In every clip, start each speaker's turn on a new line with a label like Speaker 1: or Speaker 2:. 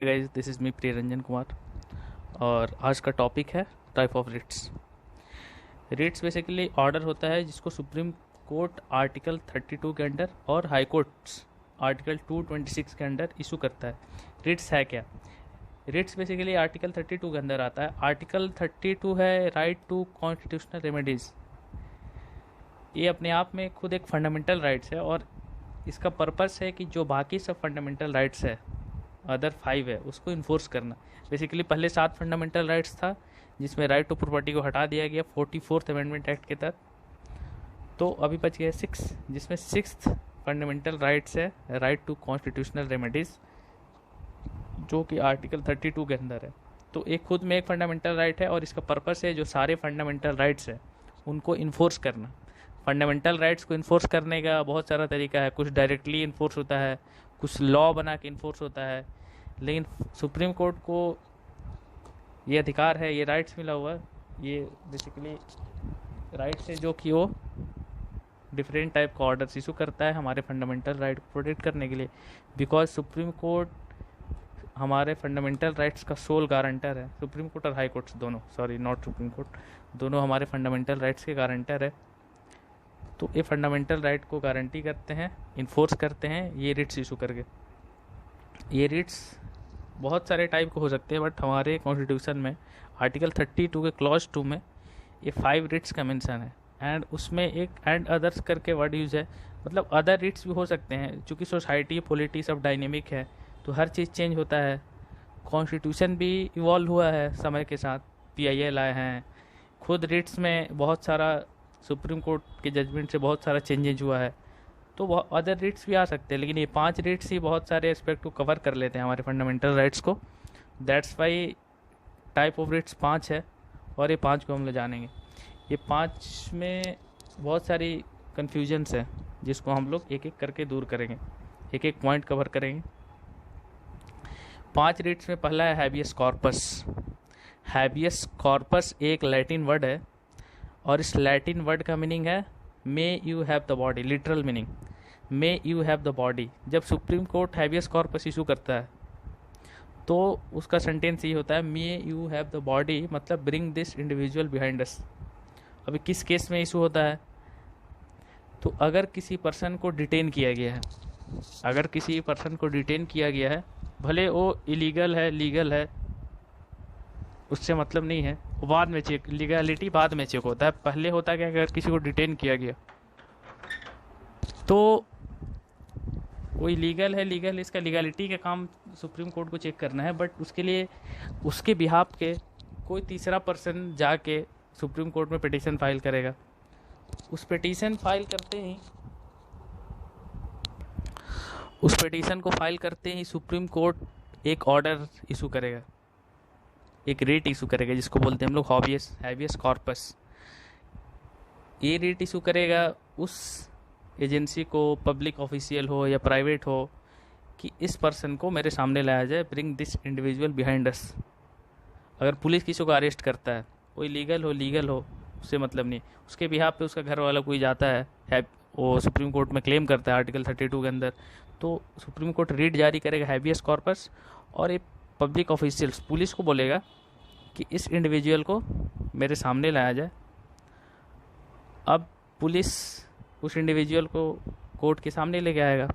Speaker 1: Guys, this is me Priyaranjan Kumar. और आज का टॉपिक है type of writs. Writs basically order होता है जिसको सुप्रीम कोर्ट आर्टिकल 32 के अंडर और हाई कोर्ट्स आर्टिकल 226 के अंडर इशू करता है। रिट्स है क्या? रिट्स बेसिकली आर्टिकल 32 के अंदर आता है। आर्टिकल 32 है राइट टू कॉन्स्टिट्यूशनल रेमेडीज़। ये अपने आप में खुद एक फंडामेंटल राइट्स है और इसका पर्पस है कि जो बाकी सब फंडामेंटल राइट्स है, अदर 5 है, उसको इन्फोर्स करना। बेसिकली पहले 7 फंडामेंटल राइट्स था जिसमें राइट टू प्रॉपर्टी को हटा दिया गया 44th अमेंडमेंट एक्ट के तहत। तो अभी बच गया 6, जिसमें 6th फंडामेंटल राइट्स है राइट टू कॉन्स्टिट्यूशनल रेमेडीज़, जो कि आर्टिकल 32 के अंदर है। तो एक खुद में एक फंडामेंटल राइट है और इसका पर्पस है जो सारे फंडामेंटल राइट्स है उनको इन्फोर्स करना। फंडामेंटल राइट्स को इन्फोर्स करने का बहुत सारा तरीका है। कुछ डायरेक्टली इन्फोर्स होता है, कुछ लॉ बना के इन्फोर्स होता है, लेकिन सुप्रीम कोर्ट को ये अधिकार है, ये राइट्स मिला हुआ है। ये बेसिकली राइट्स है जो कि वो डिफरेंट टाइप का ऑर्डर्स इशू करता है हमारे फंडामेंटल राइट को प्रोटेक्ट करने के लिए। बिकॉज सुप्रीम कोर्ट हमारे फंडामेंटल राइट्स का सोल गारंटर है। सुप्रीम कोर्ट और हाई कोर्ट्स दोनों, सॉरी नॉट सुप्रीम कोर्ट, दोनों हमारे फंडामेंटल राइट्स के गारंटर है। तो ये फंडामेंटल राइट को गारंटी करते हैं, इन्फोर्स करते हैं ये रिट्स इशू करके। ये रिट्स बहुत सारे टाइप के हो सकते हैं, बट हमारे कॉन्स्टिट्यूशन में आर्टिकल 32 के क्लॉज 2 में ये 5 रिट्स का मेंशन है। एंड उसमें एक एंड अदर्स करके वर्ड यूज है, मतलब अदर रिट्स भी हो सकते हैं। चूँकि सोसाइटी पॉलिटी सब डायनेमिक है तो हर चीज़ चेंज होता है। कॉन्स्टिट्यूशन भी इवॉल्व हुआ है समय के साथ, PIL आए हैं। खुद रिट्स में बहुत सारा सुप्रीम कोर्ट के जजमेंट से बहुत सारा चेंजेज हुआ है, तो अदर रिट्स भी आ सकते हैं। लेकिन ये 5 रिट्स ही बहुत सारे एस्पेक्ट को कवर कर लेते हैं हमारे फंडामेंटल राइट्स को। That's why type of writs 5 है और ये 5 को हम लोग जानेंगे। ये 5 में बहुत सारी कन्फ्यूजन्स है जिसको हम लोग एक एक करके दूर करेंगे, एक एक पॉइंट कवर करेंगे। 5 रिट्स में पहला है हैबियस कॉर्पस। हैबियस कॉर्पस एक लैटिन वर्ड है और इस लैटिन वर्ड का मीनिंग है may you have the body, literal meaning may you have the body. जब Supreme Court habeas corpus issue करता है तो उसका सेंटेंस ये होता है may you have the body, मतलब bring this individual behind us. अभी किस केस में इशू होता है? तो अगर किसी पर्सन को डिटेन किया गया है, अगर किसी पर्सन को डिटेन किया गया है, भले वो इलीगल है लीगल है उससे मतलब नहीं है, वो बाद में चेक, लीगलिटी बाद में चेक होता है। पहले होता है कि अगर किसी को डिटेन किया गया तो वो इलीगल है लीगल, इसका लीगलिटी का काम सुप्रीम कोर्ट को चेक करना है। बट उसके लिए उसके बिहाफ के कोई तीसरा पर्सन जाके सुप्रीम कोर्ट में पिटीशन फाइल करेगा। उस पिटीशन फाइल करते ही, उस पिटीशन को फाइल करते ही सुप्रीम कोर्ट एक ऑर्डर इशू करेगा, एक रेट इशू करेगा जिसको बोलते हैं हम लोग हैबियस कॉर्पस। ये रेट इशू करेगा उस एजेंसी को, पब्लिक ऑफिशियल हो या प्राइवेट हो, कि इस पर्सन को मेरे सामने लाया जाए, ब्रिंग दिस इंडिविजुअल बिहाइंड अस। अगर पुलिस किसी को अरेस्ट करता है, कोई लीगल हो लीगल हो उससे मतलब नहीं, उसके बिहाफ पे उसका घर वाला कोई जाता है वो सुप्रीम कोर्ट में क्लेम करता है आर्टिकल 32 के अंदर, तो सुप्रीम कोर्ट रेट जारी करेगा हैबियस कॉर्पस और एक पब्लिक ऑफिशियल्स पुलिस को बोलेगा कि इस इंडिविजुअल को मेरे सामने लाया जाए। अब पुलिस उस इंडिविजुअल को कोर्ट के सामने लेके आएगा,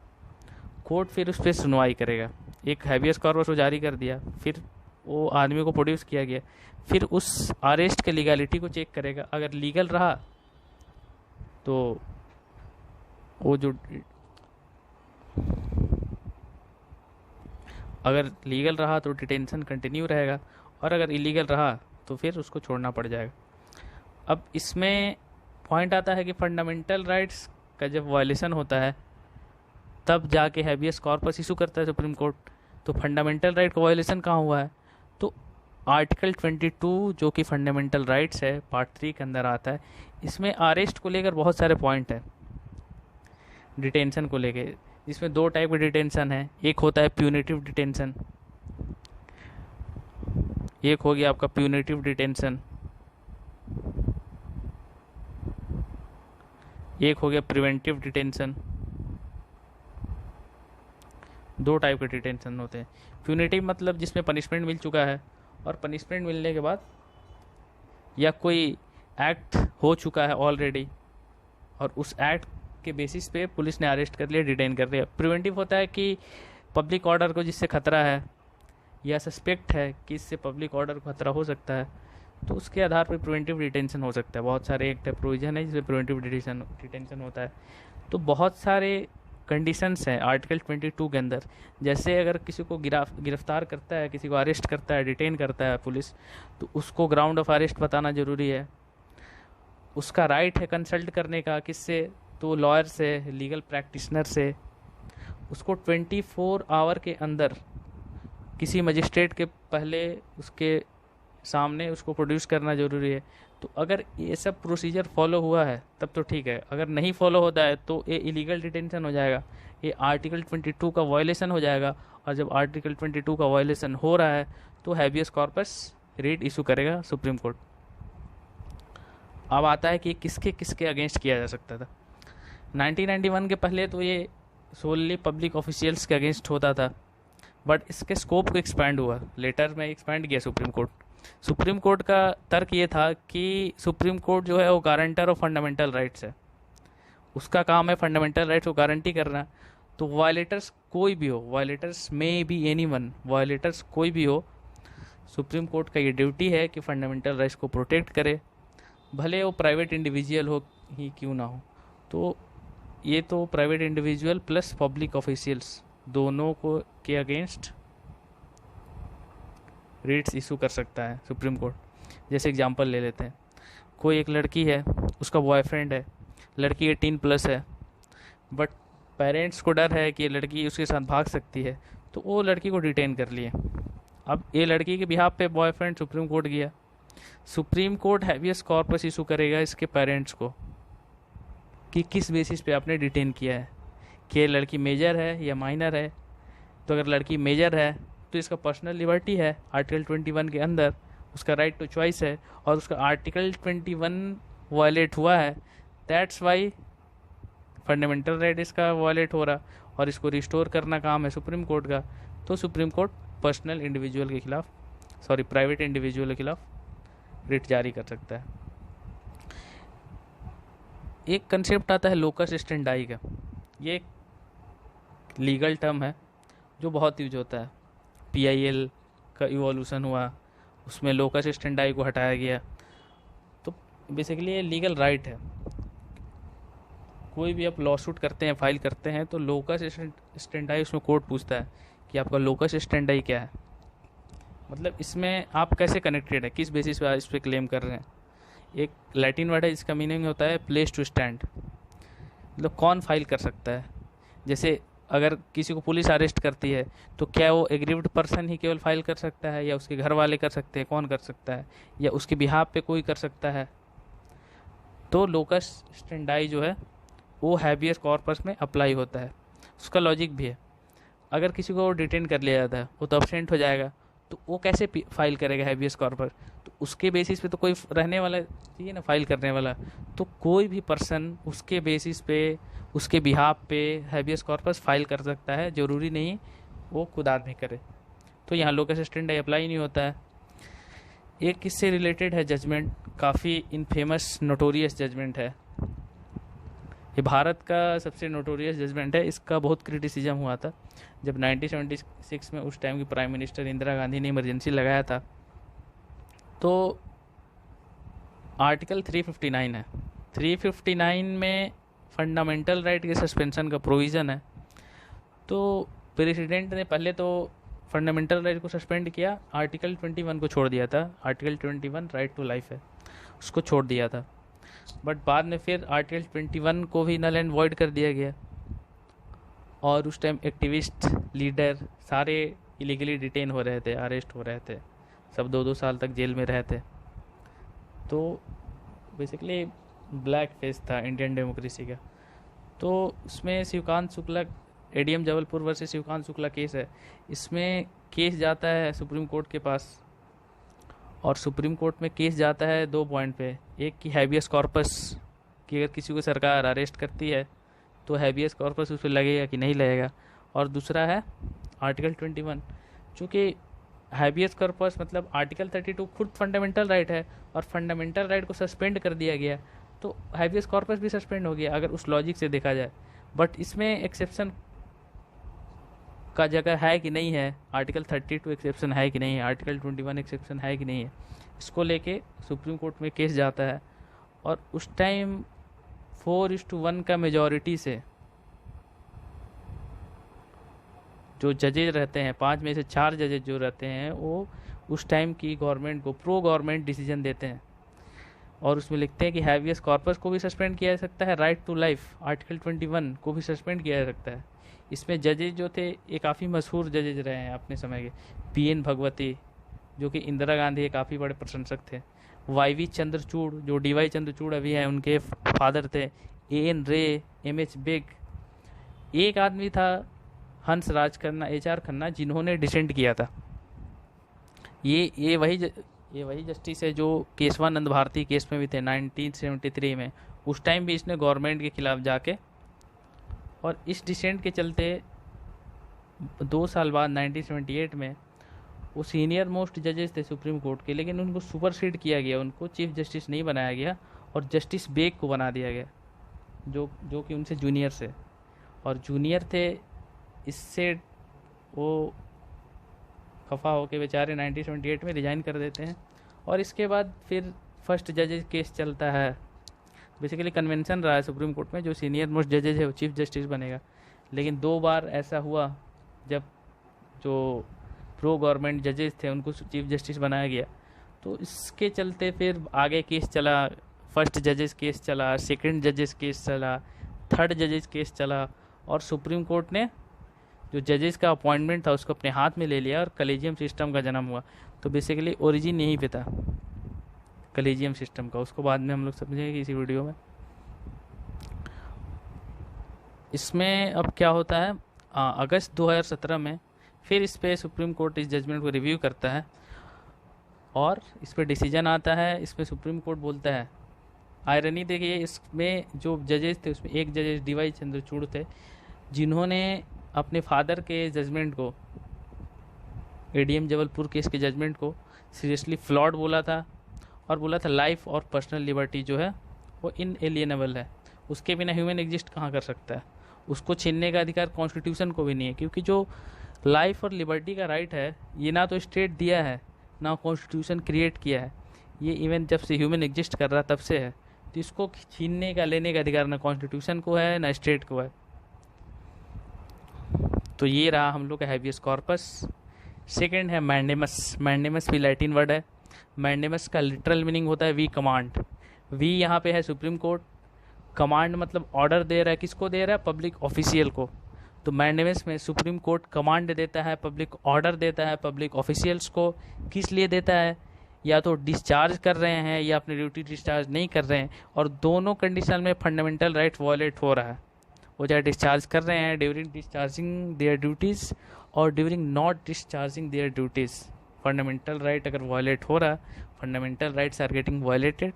Speaker 1: कोर्ट फिर उस पर सुनवाई करेगा। एक हैबियस कॉर्पस वो जारी कर दिया, फिर वो आदमी को प्रोड्यूस किया गया, फिर उस अरेस्ट के लीगलिटी को चेक करेगा। अगर लीगल रहा तो वो जो, अगर लीगल रहा तो डिटेंशन कंटिन्यू रहेगा और अगर इलीगल रहा तो फिर उसको छोड़ना पड़ जाएगा। अब इसमें पॉइंट आता है कि फंडामेंटल राइट्स का जब वायलेशन होता है तब जाके हैबियस कॉर्पस इशू करता है सुप्रीम कोर्ट। तो फंडामेंटल राइट का वायलेशन कहाँ हुआ है? तो आर्टिकल 22 जो कि फंडामेंटल राइट्स है पार्ट 3 के अंदर आता है। इसमें अरेस्ट को लेकर बहुत सारे पॉइंट हैं, डिटेंशन को लेके, जिसमें 2 टाइप का डिटेंशन है। एक होता है प्यूनिटिव डिटेंशन, एक हो गया आपका प्यूनिटिव डिटेंशन, एक हो गया प्रिवेंटिव डिटेंशन। दो टाइप के डिटेंशन होते हैं। प्यूनिटिव मतलब जिसमें पनिशमेंट मिल चुका है, और पनिशमेंट मिलने के बाद या कोई एक्ट हो चुका है ऑलरेडी और उस एक्ट के बेसिस पे पुलिस ने अरेस्ट कर लिया, डिटेन कर लिया। प्रिवेंटिव होता है कि पब्लिक ऑर्डर को जिससे खतरा है या सस्पेक्ट है कि इससे पब्लिक ऑर्डर को खतरा हो सकता है, तो उसके आधार पर प्रिवेंटिव डिटेंशन हो सकता है। बहुत सारे एक्ट है, प्रोविजन है जिसमें प्रिवेंटिव डिटेंशन होता है। तो बहुत सारे कंडीशंस हैं आर्टिकल 22 के अंदर। जैसे अगर किसी को गिरफ्तार करता है, किसी को अरेस्ट करता है, डिटेन करता है पुलिस, तो उसको ग्राउंड ऑफ अरेस्ट बताना ज़रूरी है। उसका राइट है कंसल्ट करने का, किससे? तो लॉयर से, लीगल प्रैक्टिशनर से। उसको 24 आवर के अंदर किसी मजिस्ट्रेट के पहले उसके सामने उसको प्रोड्यूस करना ज़रूरी है। तो अगर ये सब प्रोसीजर फॉलो हुआ है तब तो ठीक है, अगर नहीं फॉलो होता है तो ये इलीगल डिटेंशन हो जाएगा, ये आर्टिकल 22 का वायलेशन हो जाएगा। और जब आर्टिकल 22 का वायलेशन हो रहा है तो हैबियस कॉर्पस रिट इशू करेगा सुप्रीम कोर्ट। अब आता है कि किसके किसके अगेंस्ट किया जा सकता था। 1991 के पहले तो ये सोलली पब्लिक ऑफिशियल्स के अगेंस्ट होता था, बट इसके स्कोप को एक्सपैंड हुआ, लेटर में एक्सपैंड किया सुप्रीम कोर्ट। सुप्रीम कोर्ट का तर्क ये था कि सुप्रीम कोर्ट जो है वो गारंटर ऑफ फंडामेंटल राइट्स है, उसका काम है फंडामेंटल राइट्स को गारंटी करना। तो वायलेटर्स कोई भी हो, वायलेटर्स में बी एनीवन, वायलेटर्स कोई भी हो, सुप्रीम कोर्ट का ये ड्यूटी है कि फंडामेंटल राइट्स को प्रोटेक्ट करे, भले वो प्राइवेट इंडिविजुअल हो ही क्यों ना हो। तो ये तो private individual plus public officials दोनों को के अगेंस्ट रिट्स इशू कर सकता है सुप्रीम कोर्ट। जैसे एग्जांपल ले लेते हैं, कोई एक लड़की है, उसका बॉयफ्रेंड है, लड़की 18+ है, बट पेरेंट्स को डर है कि लड़की उसके साथ भाग सकती है, तो वो लड़की को डिटेन कर लिए। अब ये लड़की के बिहाफ पे बॉयफ्रेंड सुप्रीम कोर्ट गया, supreme Court habeas corpus issue करेगा इसके पेरेंट्स को कि किस बेसिस पे आपने डिटेन किया है, कि लड़की मेजर है या माइनर है। तो अगर लड़की मेजर है तो इसका पर्सनल लिबर्टी है आर्टिकल 21 के अंदर, उसका राइट टू चॉइस है, और उसका आर्टिकल 21 वायलेट हुआ है, दैट्स वाई फंडामेंटल राइट इसका वायलेट हो रहा, और इसको रिस्टोर करना काम है सुप्रीम कोर्ट का। तो सुप्रीम कोर्ट पर्सनल इंडिविजुअल के खिलाफ, प्राइवेट इंडिविजुअल के खिलाफ रिट जारी कर सकता है। एक कंसेप्ट आता है लोकस स्टेंडाई का, ये एक लीगल टर्म है जो बहुत यूज होता है। PIL का इवोल्यूशन हुआ, उसमें लोकस स्टेंडाई को हटाया गया। तो बेसिकली ये लीगल राइट है, कोई भी आप लॉ सूट करते हैं, फाइल करते हैं, तो लोकस स्टेंडाई उसमें कोर्ट पूछता है कि आपका लोकस स्टेंडाई क्या है, मतलब इसमें आप कैसे कनेक्टेड है, किस बेसिस पे आप इस पर क्लेम कर रहे हैं। एक लैटिन वर्ड है जिसका मीनिंग होता है प्लेस टू स्टैंड, मतलब कौन फाइल कर सकता है। जैसे अगर किसी को पुलिस अरेस्ट करती है तो क्या वो एग्रीव्ड पर्सन ही केवल फाइल कर सकता है, या उसके घर वाले कर सकते हैं, कौन कर सकता है, या उसके बिहाफ पे कोई कर सकता है। तो लोकस स्टेंडाई जो है वो हैबियस कॉर्पस में अप्लाई होता है। उसका लॉजिक भी है, अगर किसी को डिटेन कर लिया जाता है वो तो अब्सेंट हो जाएगा, तो वो कैसे फाइल करेगा हैबियस कॉर्पस, तो उसके बेसिस पे तो कोई रहने वाला चाहिए ना फाइल करने वाला। तो कोई भी पर्सन उसके बेसिस पे, उसके बिहाफ पे हैबियस कॉर्पस फाइल कर सकता है, ज़रूरी नहीं वो खुद आदमी करे। तो यहाँ लोकस स्टेंडाई अप्लाई नहीं होता है। एक इससे रिलेटेड है जजमेंट, काफ़ी इनफेमस नोटोरियस जजमेंट है, ये भारत का सबसे नोटोरियस जजमेंट है। इसका बहुत क्रिटिसिज्म हुआ था जब 1976 में उस टाइम की प्राइम मिनिस्टर इंदिरा गांधी ने इमरजेंसी लगाया था। तो आर्टिकल 359 है, 359 में फंडामेंटल राइट के सस्पेंशन का प्रोविज़न है। तो प्रेसिडेंट ने पहले तो फंडामेंटल राइट को सस्पेंड किया, आर्टिकल 21 को छोड़ दिया था। आर्टिकल 21 राइट टू लाइफ है, उसको छोड़ दिया था, बट बाद में फिर आर्टिकल 21 को भी नल एंड वॉइड कर दिया गया। और उस टाइम एक्टिविस्ट, लीडर सारे इलीगली डिटेन हो रहे थे, अरेस्ट हो रहे थे, सब 2-2 साल तक जेल में रहे थे। तो बेसिकली ब्लैक फेस था इंडियन डेमोक्रेसी का। तो उसमें Shivkant Shukla, ADM Jabalpur versus Shivkant Shukla case है, इसमें केस जाता है सुप्रीम कोर्ट के पास, और सुप्रीम कोर्ट में केस जाता है 2 पॉइंट पे। एक कि हैबियस कॉर्पस, कि अगर किसी को सरकार अरेस्ट करती है तो हैबियस कॉर्पस उस पर लगेगा कि नहीं लगेगा, और दूसरा है आर्टिकल 21, चूँकि हैबियस कॉर्पस मतलब आर्टिकल 32 खुद फंडामेंटल राइट है और फंडामेंटल राइट को सस्पेंड कर दिया गया, तो हैबियस कॉर्पस भी सस्पेंड हो गया अगर उस लॉजिक से देखा जाए। बट इसमें एक्सेप्शन का जगह है कि नहीं है, आर्टिकल 32 एक्सेप्शन है कि नहीं है, आर्टिकल 21 एक्सेप्शन है कि नहीं है, इसको लेके सुप्रीम कोर्ट में केस जाता है। और उस टाइम 4:1 का मेजॉरिटी से जो जजेज रहते हैं, 5 में से 4 जजेज जो रहते हैं, वो उस टाइम की गवर्नमेंट को प्रो गवर्नमेंट डिसीजन देते हैं और उसमें लिखते हैं कि हैबियस कॉर्पस को भी सस्पेंड किया जा सकता है, राइट टू लाइफ आर्टिकल 21 को भी सस्पेंड किया जा सकता है। इसमें जजेज जो थे ये काफ़ी मशहूर जजेज रहे हैं अपने समय के, PN भगवती जो कि इंदिरा गांधी के काफ़ी बड़े प्रशंसक थे, YV चंद्रचूड़ जो DY चंद्रचूड़ अभी हैं उनके फादर थे, AN रे, MH बेग, एक आदमी था हंस राज खन्ना, HR खन्ना, जिन्होंने डिसेंट किया था। ये वही जस्टिस है जो केशवानंद भारती केस में भी थे 1973 में। उस टाइम भी इसने गवर्नमेंट के खिलाफ जाके, और इस डिसेंट के चलते 2 साल बाद 1978 में वो सीनियर मोस्ट जजेस थे सुप्रीम कोर्ट के, लेकिन उनको सुपरसीड किया गया, उनको चीफ जस्टिस नहीं बनाया गया और जस्टिस बेग को बना दिया गया जो कि उनसे जूनियर से, और जूनियर थे, इससे वो खफा होकर बेचारे 1978 में रिजाइन कर देते हैं। और इसके बाद फिर फर्स्ट जजेस केस चलता है, बेसिकली कन्वेंशन रहा है सुप्रीम कोर्ट में जो सीनियर मोस्ट जजेज है वो चीफ जस्टिस बनेगा, लेकिन 2 बार ऐसा हुआ जब जो प्रो गवर्नमेंट जजेस थे उनको चीफ जस्टिस बनाया गया। तो इसके चलते फिर आगे केस चला, फर्स्ट जजेस केस चला, सेकंड जजेस केस चला, थर्ड जजेस केस चला, और सुप्रीम कोर्ट ने जो जजेस का अपॉइंटमेंट था उसको अपने हाथ में ले लिया और कलेजियम सिस्टम का जन्म हुआ। तो बेसिकली ओरिजिन यहीं पे था कलेजियम सिस्टम का, उसको बाद में हम लोग समझेंगे इसी वीडियो में। इसमें अब क्या होता है, अगस्त 2017 में फिर इस पे सुप्रीम कोर्ट इस जजमेंट को रिव्यू करता है और इस पे डिसीजन आता है। इसमें सुप्रीम कोर्ट बोलता है, आयरनी देखिए, इसमें जो जजेस थे उसमें एक जजेस DY चंद्रचूड़ थे जिन्होंने अपने फादर के जजमेंट को, ADM जबलपुर केस के जजमेंट को सीरियसली फ्लॉड बोला था और बोला था लाइफ और पर्सनल लिबर्टी जो है वो इनएलिएनेबल है, उसके बिना ह्यूमन एग्जिस्ट कहाँ कर सकता है, उसको छीनने का अधिकार कॉन्स्टिट्यूशन को भी नहीं है, क्योंकि जो लाइफ और लिबर्टी का राइट है ये ना तो स्टेट दिया है ना कॉन्स्टिट्यूशन क्रिएट किया है, ये इवन जब से ह्यूमन एग्जिस्ट कर रहा तब से है। तो इसको छीनने का, लेने का अधिकार ना कॉन्स्टिट्यूशन को है ना स्टेट को है। तो ये रहा हम लोग का हैबियस कॉर्पस। सेकेंड है मैंडेमस। मैंडेमस भी लैटिन वर्ड है। मैंडेमस का लिटरल मीनिंग होता है वी कमांड। वी यहाँ पे है सुप्रीम कोर्ट, कमांड मतलब ऑर्डर दे रहा है, किसको दे रहा है, पब्लिक ऑफिशियल को। तो मैंडेमस में सुप्रीम कोर्ट कमांड देता है, पब्लिक ऑर्डर देता है पब्लिक ऑफिशियल्स को। किस लिए देता है, या तो डिस्चार्ज कर रहे हैं या अपनी ड्यूटी डिस्चार्ज नहीं कर रहे हैं, और दोनों कंडीशन में फंडामेंटल राइट वॉयलेट हो रहा है। वो चाहे डिस्चार्ज कर रहे हैं ड्यूरिंग डिस्चार्जिंग देयर ड्यूटीज़ और during not discharging their duties, fundamental right अगर वॉयलेट हो रहा, fundamental rights are getting violated,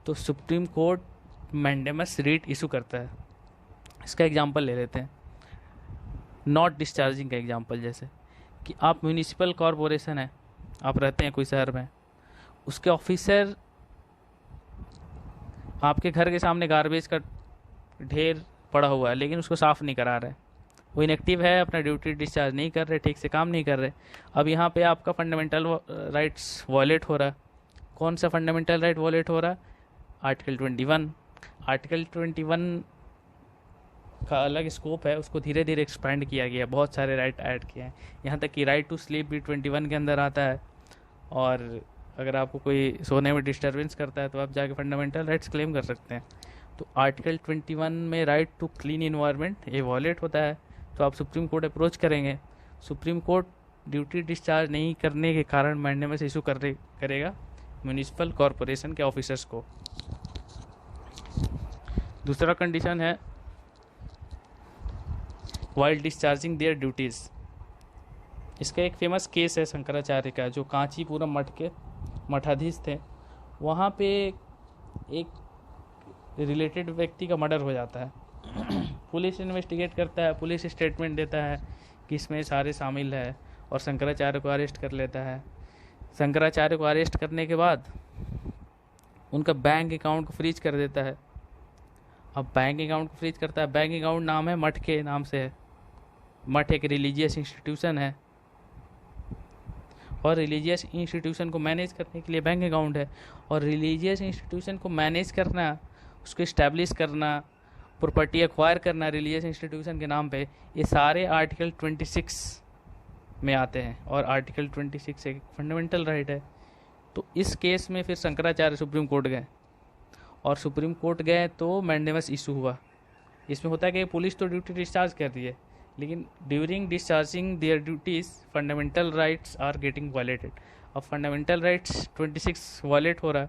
Speaker 1: तो supreme Court mandamus writ issue करता है। इसका एग्जांपल ले लेते हैं, नॉट डिस्चार्जिंग का एग्जांपल, जैसे कि आप म्यूनिसिपल कॉरपोरेशन है, आप रहते हैं कोई शहर में, उसके ऑफिसर आपके घर के सामने गार्बेज का ढेर पड़ा हुआ है लेकिन उसको साफ़ नहीं करा रहे, वो इनएक्टिव है, अपना ड्यूटी डिस्चार्ज नहीं कर रहे, ठीक से काम नहीं कर रहे। अब यहाँ पे आपका फंडामेंटल राइट्स वॉयलेट हो रहा। कौन सा फंडामेंटल राइट वॉयलेट हो रहा, आर्टिकल 21। आर्टिकल 21 का अलग स्कोप है, उसको धीरे धीरे एक्सपेंड किया गया, बहुत सारे राइट ऐड किए हैं, यहाँ तक कि राइट टू स्लीप भी 21 के अंदर आता है। और अगर आपको कोई सोने में डिस्टर्बेंस करता है तो आप जाके फंडामेंटल राइट्स क्लेम कर सकते हैं। तो आर्टिकल 21 में राइट टू क्लीन इन्वायरमेंट ये वॉयलेट होता है, तो आप सुप्रीम कोर्ट अप्रोच करेंगे। सुप्रीम कोर्ट ड्यूटी डिस्चार्ज नहीं करने के कारण मैंडेमस इशू करेगा म्यूनिसिपल कॉरपोरेशन के ऑफिसर्स को। दूसरा कंडीशन है वाइल डिस्चार्जिंग देयर ड्यूटीज़। इसका एक फेमस केस है शंकराचार्य का, जो कांचीपुरम मठ के मठाधीश थे। वहाँ पे एक रिलेटेड व्यक्ति का मर्डर हो जाता है। पुलिस इन्वेस्टिगेट करता है, पुलिस स्टेटमेंट देता है कि इसमें सारे शामिल है और शंकराचार्य को अरेस्ट कर लेता है। शंकराचार्य को अरेस्ट करने के बाद उनका बैंक अकाउंट को फ्रीज कर देता है। अब बैंक अकाउंट को फ्रीज करता है, बैंक अकाउंट नाम है मठ के नाम से है। मठ एक रिलीजियस इंस्टीट्यूशन है और रिलीजियस इंस्टीट्यूशन को मैनेज करने के लिए बैंक अकाउंट है। और रिलीजियस इंस्टीट्यूशन को मैनेज करना, उसको इस्टेब्लिश करना, प्रॉपर्टी एक्वायर करना रिलीजियस इंस्टीट्यूशन के नाम पे, ये सारे आर्टिकल 26 में आते हैं। और आर्टिकल 26 एक फंडामेंटल राइट है। तो इस केस में फिर शंकराचार्य सुप्रीम कोर्ट गए और सुप्रीम कोर्ट गए तो मैंडेमस इशू हुआ। इसमें होता है कि पुलिस तो ड्यूटी डिस्चार्ज कर रही है, लेकिन during discharging their duties fundamental rights are getting violated. अब फंडामेंटल राइट्स 26 वायलेट हो रहा है।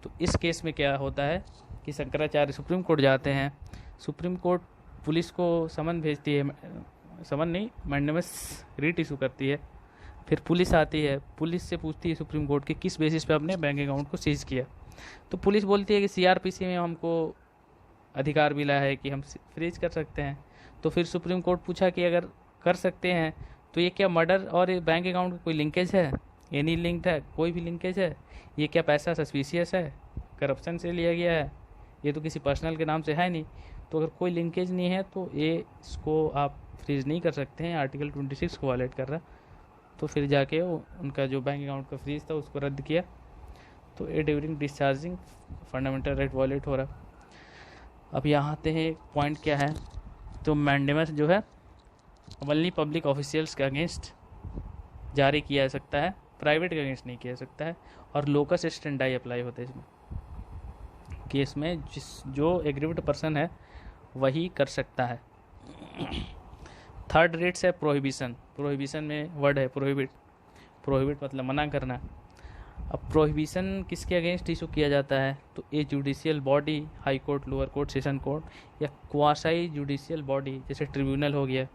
Speaker 1: तो इस केस में क्या होता है कि शंकराचार्य सुप्रीम कोर्ट जाते हैं। सुप्रीम कोर्ट पुलिस को समन भेजती है, समन नहीं, मैंडेमस रीट इशू करती है। फिर पुलिस आती है, पुलिस से पूछती है सुप्रीम कोर्ट कि किस बेसिस पे आपने बैंक अकाउंट को सीज किया। तो पुलिस बोलती है कि सीआरपीसी में हमको अधिकार मिला है कि हम फ्रीज कर सकते हैं। तो फिर सुप्रीम कोर्ट पूछा कि अगर कर सकते हैं तो ये क्या मर्डर और बैंक अकाउंट का कोई लिंकेज है? एनी लिंक्ड है? कोई भी लिंकेज है? ये क्या पैसा सस्पिशियस है, करप्शन से लिया गया है? ये तो किसी पर्सनल के नाम से है नहीं। तो अगर कोई लिंकेज नहीं है तो ये इसको आप फ्रीज नहीं कर सकते हैं, आर्टिकल 26 को वायलेट कर रहा। तो फिर जाके उनका जो बैंक अकाउंट का फ्रीज था उसको रद्द किया। तो ये during discharging fundamental right violate हो रहा। अब यहाँ आते हैं पॉइंट क्या है। तो मैंडेमस जो है ओनली पब्लिक ऑफिशियल्स के अगेंस्ट जारी किया जा सकता है, प्राइवेट के अगेंस्ट नहीं किया जा सकता है। और लोकस स्टेंडाई अप्लाई होता है इसमें केस में, जो एग्रीव्ड पर्सन है वही कर सकता है। थर्ड रेट्स है प्रोहिबिशन। प्रोहिबिशन में वर्ड है प्रोहिबिट। प्रोहिबिट मतलब मना करना। अब प्रोहिबिशन किसके अगेंस्ट इशू किया जाता है? तो ये judicial body, high court, lower court, session court या क्वासाई जुडिशियल बॉडी जैसे ट्रिब्यूनल हो गया।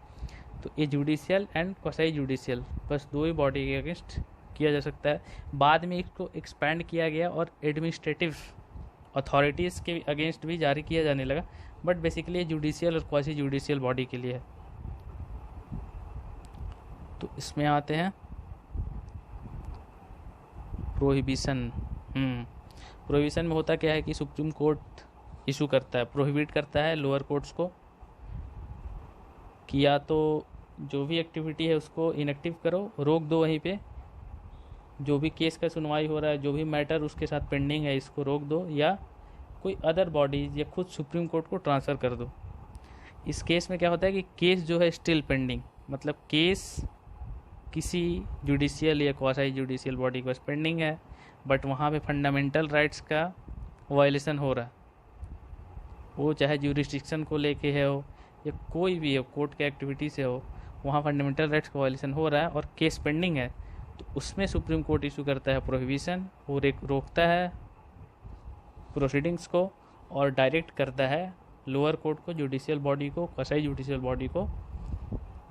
Speaker 1: तो ये जुडिशियल एंड क्वासाई जुडिशियल बस दो ही बॉडी के अगेंस्ट किया जा सकता है। बाद में इसको एक्सपैंड किया गया और एडमिनिस्ट्रेटिव अथॉरिटीज़ के अगेंस्ट भी जारी किया जाने लगा, बट बेसिकली जुडिशियल और क्वासी जुडिशियल बॉडी के लिए है। तो इसमें आते हैं प्रोहिबिशन। प्रोहिबिशन में होता क्या है कि सुप्रीम कोर्ट इशू करता है, प्रोहिबिट करता है लोअर कोर्ट्स को कि या तो जो भी एक्टिविटी है उसको इनएक्टिव करो, रोक दो वहीं पे, जो भी केस का सुनवाई हो रहा है, जो भी मैटर उसके साथ पेंडिंग है इसको रोक दो, या कोई अदर बॉडीज या खुद सुप्रीम कोर्ट को ट्रांसफ़र कर दो। इस केस में क्या होता है कि केस जो है स्टिल पेंडिंग, मतलब केस किसी जुडिशियल या क्वासाई जुडिशियल बॉडी के पास पेंडिंग है, बट वहाँ पे फंडामेंटल राइट्स का वायलेशन हो रहा है। वो चाहे ज्यूरिस्डिक्शन को लेके है हो या कोई भी हो, कोर्ट के एक्टिविटी से हो, वहाँ फंडामेंटल राइट्स का वायलेशन हो रहा है और केस पेंडिंग है। तो उसमें सुप्रीम कोर्ट इशू करता है प्रोहिबिशन और एक रोकता है प्रोसीडिंग्स को और डायरेक्ट करता है लोअर कोर्ट को, जुडिशियल बॉडी को, क्वासाई जुडिशियल बॉडी को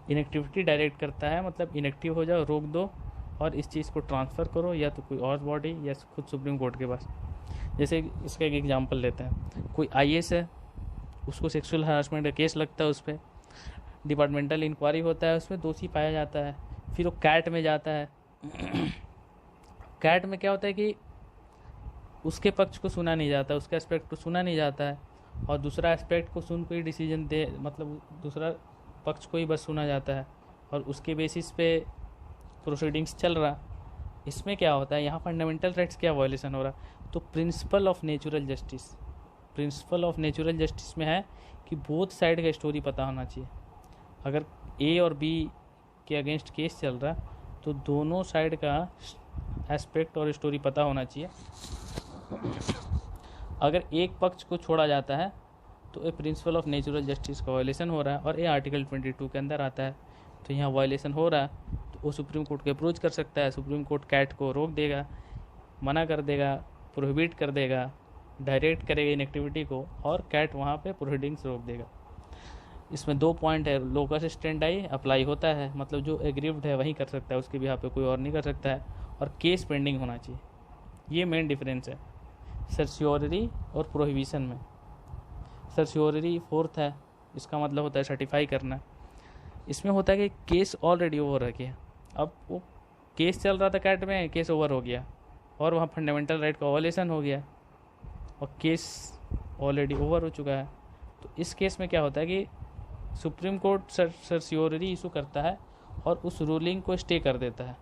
Speaker 1: इनएक्टिविटी डायरेक्ट करता है, मतलब इनएक्टिव हो जाओ, रोक दो और इस चीज़ को ट्रांसफ़र करो या तो कोई और बॉडी या खुद सुप्रीम कोर्ट के पास। जैसे इसका एक एग्जांपल लेते हैं, कोई आईएएस है, उसको सेक्सुअल हरासमेंट का केस लगता है, उस पर डिपार्टमेंटल इंक्वायरी होता है, उसमें दोषी पाया जाता है, फिर वो कैट में जाता है। कैट में क्या होता है कि उसके पक्ष को सुना नहीं जाता, उसके एस्पेक्ट को सुना नहीं जाता है और दूसरा एस्पेक्ट को सुन कोई डिसीजन दे, मतलब दूसरा पक्ष को ही बस सुना जाता है और उसके बेसिस पे प्रोसीडिंग्स चल रहा। इसमें क्या होता है, यहाँ फंडामेंटल राइट्स क्या वायलेशन हो रहा? तो principle of natural justice, principle of natural justice में है कि बोथ साइड का स्टोरी पता होना चाहिए। अगर ए और बी के अगेंस्ट केस चल रहा तो दोनों साइड का एस्पेक्ट और स्टोरी पता होना चाहिए। अगर एक पक्ष को छोड़ा जाता है तो ये प्रिंसिपल ऑफ नेचुरल जस्टिस का वायलेशन हो रहा है और ये आर्टिकल 22 के अंदर आता है। तो यहाँ वायलेशन हो रहा है तो वो सुप्रीम कोर्ट को अप्रोच कर सकता है। सुप्रीम कोर्ट कैट को रोक देगा, मना कर देगा, प्रोहिबिट कर देगा, डायरेक्ट करेगा इनएक्टिविटी को और कैट वहाँ पे प्रोसीडिंग्स रोक देगा। इसमें दो पॉइंट है, लोकस स्टेंडाई अप्लाई होता है, मतलब जो एग्रीव्ड है वही कर सकता है, उसके बिहाफ पे कोई और नहीं कर सकता है, और केस पेंडिंग होना चाहिए। ये मेन डिफरेंस है सर्च्योररी और प्रोहिबिशन में। सर्च्योररी फोर्थ है, इसका मतलब होता है सर्टिफाई करना। इसमें होता है कि केस ऑलरेडी ओवर हो गया, अब वो केस चल रहा था कैट में, केस ओवर हो गया और वहाँ फंडामेंटल राइट का वायलेशन हो गया और केस ऑलरेडी ओवर हो चुका है। तो इस केस में क्या होता है कि सुप्रीम कोर्ट सर्सियोरी इशू करता है और उस रूलिंग को स्टे कर देता है।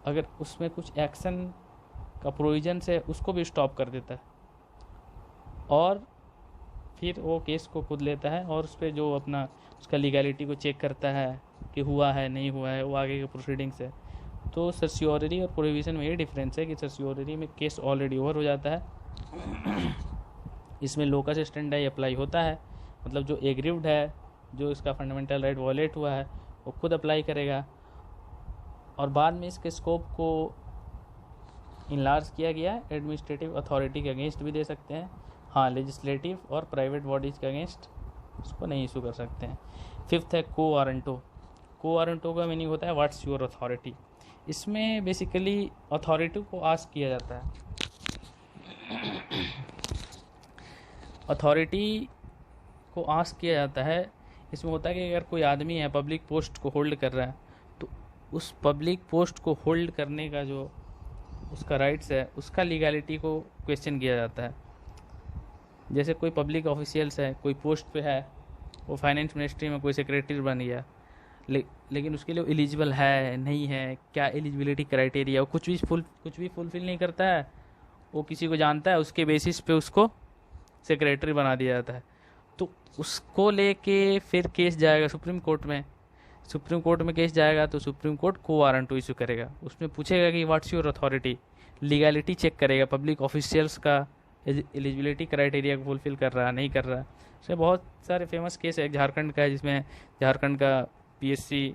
Speaker 1: अगर उसमें कुछ एक्शन का प्रोविजंस है उसको भी स्टॉप कर देता है और फिर वो केस को खुद लेता है और उस पर जो अपना उसका लीगैलिटी को चेक करता है कि हुआ है नहीं हुआ है, वो आगे के प्रोसीडिंग्स है। तो सर्सियोरी और प्रोहिबिशन में ये डिफरेंस है कि सर्सियोरी में केस ऑलरेडी ओवर हो जाता है, इसमें लोकस स्टैंडी अप्लाई होता है, मतलब जो एग्रीव्ड है, जो इसका फंडामेंटल राइट वॉलेट हुआ है वो खुद अप्लाई करेगा और बाद में इसके स्कोप को इनलार्ज किया गया है। एडमिनिस्ट्रेटिव अथॉरिटी के अगेंस्ट भी दे सकते हैं, हाँ लेजिस्लेटिव और प्राइवेट बॉडीज़ के अगेंस्ट उसको नहीं इशू कर सकते हैं। फिफ्थ है को वारंटो। को वारंटो का मीनिंग होता है व्हाट्स योर अथॉरिटी। इसमें बेसिकली अथॉरिटी को आस्क किया जाता है, अथॉरिटी को आस्क किया जाता है। इसमें होता है कि अगर कोई आदमी है पब्लिक पोस्ट को होल्ड कर रहा है तो उस पब्लिक पोस्ट को होल्ड करने का जो उसका राइट्स है उसका लीगैलिटी को क्वेश्चन किया जाता है। जैसे कोई पब्लिक ऑफिशियल्स है, कोई पोस्ट पे है, वो फाइनेंस मिनिस्ट्री में कोई सेक्रेटरी बन गया, लेकिन उसके लिए एलिजिबल है नहीं है, क्या एलिजिबिलिटी क्राइटेरिया, वो कुछ भी फुलफिल नहीं करता है, वो किसी को जानता है, उसके बेसिस पे उसको सेक्रेटरी बना दिया जाता है। तो उसको लेके फिर केस जाएगा सुप्रीम कोर्ट में। सुप्रीम कोर्ट में केस जाएगा तो सुप्रीम कोर्ट को वारंट इशू करेगा, उसमें पूछेगा कि what's your authority, legality check करेगा पब्लिक ऑफिशियल्स का एलिजिबिलिटी क्राइटेरिया को फुलफिल कर रहा है नहीं कर रहा है। इसमें बहुत सारे फेमस केस है, झारखंड का है जिसमें झारखंड का पीएससी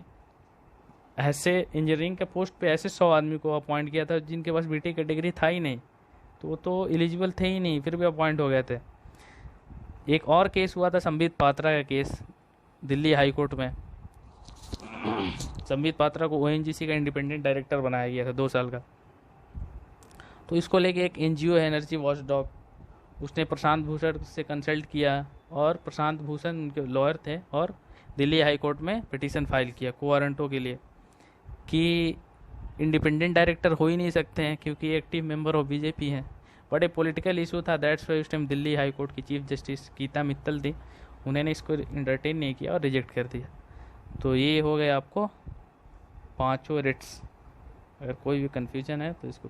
Speaker 1: ऐसे इंजीनियरिंग के पोस्ट पे ऐसे 100 आदमी को अपॉइंट किया था जिनके पास बीटेक का डिग्री था ही नहीं, तो वो तो एलिजिबल थे ही नहीं, फिर भी अपॉइंट हो गए थे। एक और केस हुआ था संबित पात्रा का केस दिल्ली हाई कोर्ट में। संबित पात्रा को ओएनजीसी का इंडिपेंडेंट डायरेक्टर बनाया गया था 2 साल का। तो इसको लेके एक एनजीओ है एनर्जी वॉच डॉग, उसने प्रशांत भूषण से कंसल्ट किया और प्रशांत भूषण उनके लॉयर थे और दिल्ली हाई कोर्ट में पिटीशन फाइल किया को वारंटो के लिए कि इंडिपेंडेंट डायरेक्टर हो ही नहीं सकते हैं क्योंकि एक्टिव मेंबर ऑफ बीजेपी हैं। बड़े पॉलिटिकल इशू था, दैट्स वाई उस टाइम दिल्ली हाई कोर्ट की चीफ जस्टिस गीता मित्तल थी, उन्होंने इसको इंटरटेन नहीं किया और रिजेक्ट कर दिया। तो ये हो गए आपको 5 रिट्स। अगर कोई भी कन्फ्यूजन है तो इसको